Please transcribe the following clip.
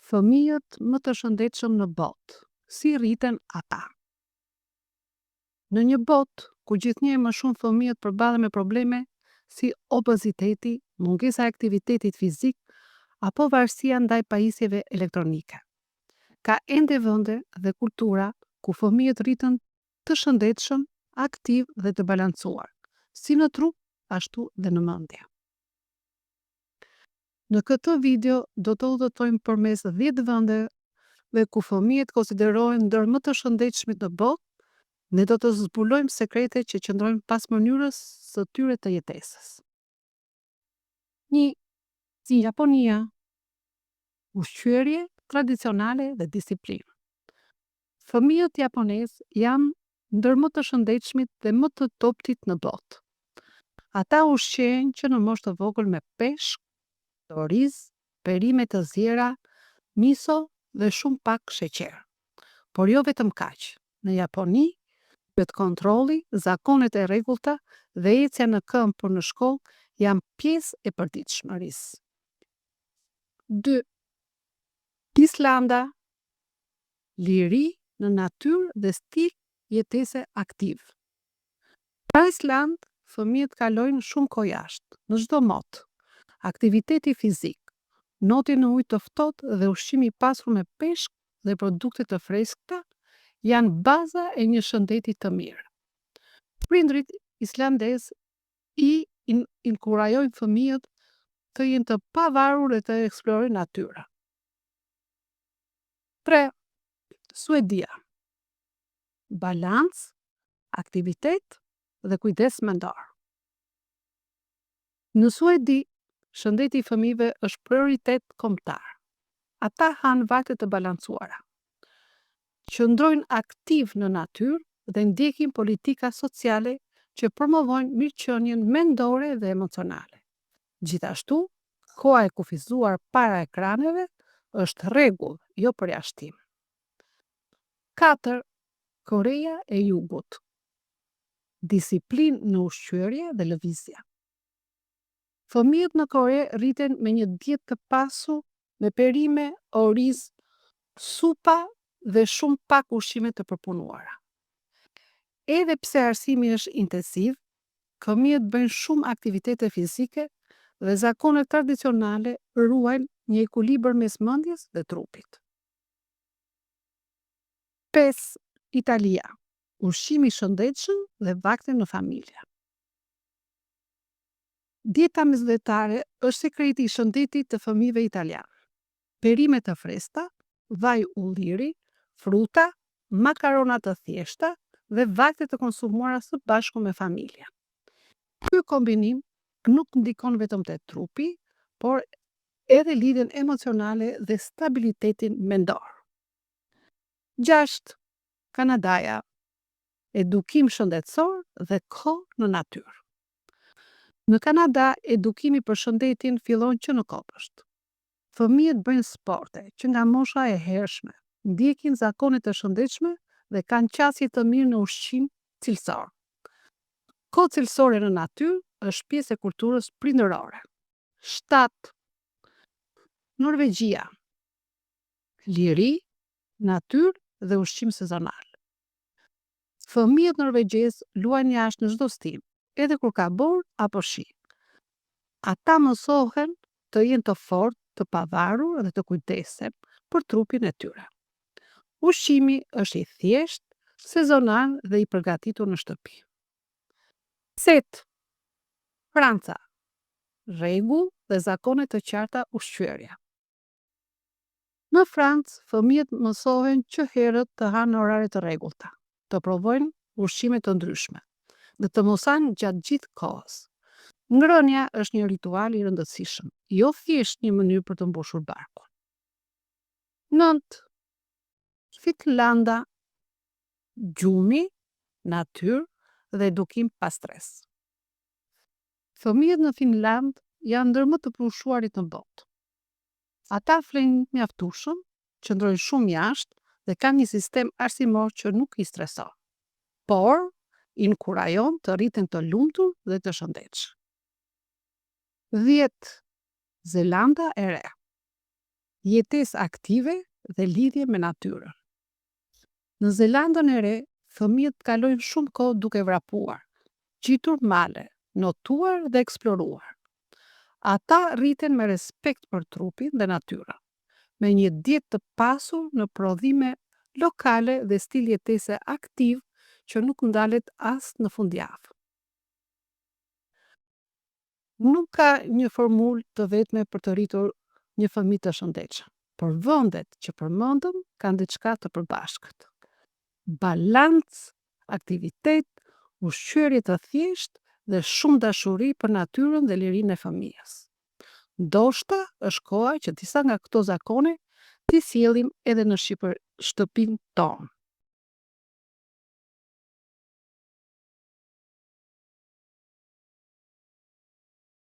Fëmijët më të shëndetshëm në botë, si rriten ata? Në një botë ku gjithnjë më shumë fëmijët përballen me probleme si obeziteti, mungesa e aktivitetit fizik apo varësia ndaj pajisjeve elektronike. Ka ende vende dhe kultura ku fëmijët rriten të shëndetshëm, aktiv dhe të balancuar, si në trup ashtu dhe në mendje. Në këtë video do të udhëtojmë përmes 10 vendeve ku fëmijët konsiderohen ndër më të shëndetshmit në botë. Ne do të zbulojmë sekretet që qëndrojnë pas mënyrës së tyre të jetesës. 1. Si Japonia, ushqyerje tradicionale dhe disiplinë. Fëmijët japonez janë ndër më të shëndetshmit dhe më të dobtit në botë. Ata ushqehen që në moshë të vogël me peshk, oriz, perime të ziera, miso dhe shumë pak sheqer. Por jo vetëm kaq. Në Japoni, kontrolli, zakonet e rregullta dhe ecja në këmbë për në shkollë janë pjesë e përditshmërisë. 2. Islanda, liri në natyrë dhe stil jetese aktiv. Në Island, fëmijët kalojnë shumë kohë jashtë, në çdo mod. Aktiviteti fizik, noti në ujë të ftohtë dhe ushqimi i pasur me peshk dhe produkte të freskëta janë baza e një shëndeti të mirë. Prindrit islandez i inkurajojnë fëmijët të jenë të pavarur dhe të eksplorojnë natyrën. 3. Suedia. Balancë, aktivitet dhe kujdes mendor. Në Suedi, shëndeti i fëmijëve është prioritet kombëtar. Ata hanë vakte të balancuara. Qëndrojnë aktiv në natyrë dhe ndjekin politika sociale që promovojnë mirëqenien mendore dhe emocionale. Gjithashtu, koha e kufizuar para ekraneve është rregull, jo përjashtim. 4. Korea e Jugut. Disiplinë në ushqyerje dhe lëvizje. Fëmijët në Kore rriten me një dietë të pasur me perime, oriz, supa dhe shumë pak ushqime të përpunuara. Edhe pse arsimi është intensiv, fëmijët bëjnë shumë aktivitete fizike dhe zakonet tradicionale ruajnë një ekuilibër mes mendjes dhe trupit. 5. Italia. Ushqimi i shëndetshëm dhe vakte në familje. Dieta mesdhetare është sekreti i shëndetit të fëmijëve italianë. Perime të freskëta, vaj ulliri, fruta, makarona të thjeshta dhe vakte të konsumuara së bashku me familjen. Ky kombinim nuk ndikon vetëm te trupi, por edhe lidhjen emocionale dhe stabilitetin mendor. 6. Kanadaja. Edukim shëndetësor dhe kohë në natyrë. Në Kanada, edukimi për shëndetin fillon që në kopësht. Fëmijët bëjnë sporte që nga mosha e hershme, ndjekin zakone të shëndetshme dhe kanë qasje të mirë në ushqim cilësor. Kohë cilësore në natyrë është pjesë e kulturës prindërore. 7. Norvegjia. Liri, natyrë dhe ushqim sezonal. Fëmijët norvegjez luajnë jashtë në çdo stil, edhe kur ka borë apo shi. Ata mësohen të jenë të fortë, të pavarur dhe të kujdesen për trupin e tyre. Ushqimi është i thjeshtë, sezonal dhe i përgatitur në shtëpi. 7. Franca. Rregull dhe zakone të qarta ushqyerje. Në Francë, fëmijët mësohen që herët të hanë në orare të rregullta, të provojnë ushqime të ndryshme dhe të mos hanë gjatë gjithë kohës. Ngrënia është një ritual i rëndësishëm, jo thjesht një mënyrë për të mbushur barkun. 9. Finlanda. Gjumi, natyrë dhe edukim pa stres. Fëmijët në Finland janë ndër më të pushuarit në botë. Ata flenë mjaftueshëm, qëndrojnë shumë jashtë dhe kanë një sistem arsimor që nuk i streson, por inkurajon të rriten të lumtur dhe të shëndetshëm. 10. Zelanda e Re. jetesë aktive dhe lidhje me natyrën. Në Zelandën e Re, fëmijët kalojnë shumë kohë duke vrapuar, gjitur male, notuar dhe eksploruar. Ata rriten me respekt për trupin dhe natyrën, me një dietë të pasur në prodhime lokale dhe stil jetese aktiv që nuk ndalet as në fundjavë. Nuk ka një formulë të vetme për të rritur një fëmijë të shëndetshëm, por vendet që përmendëm kanë diçka të përbashkët. Balancë, aktivitet, ushqyerje të thjeshtë dhe shumë dashuri për natyrën dhe lirinë e fëmijës. Ndoshta është koha që disa nga këto zakone t'i sjellim edhe në shtëpinë tonë.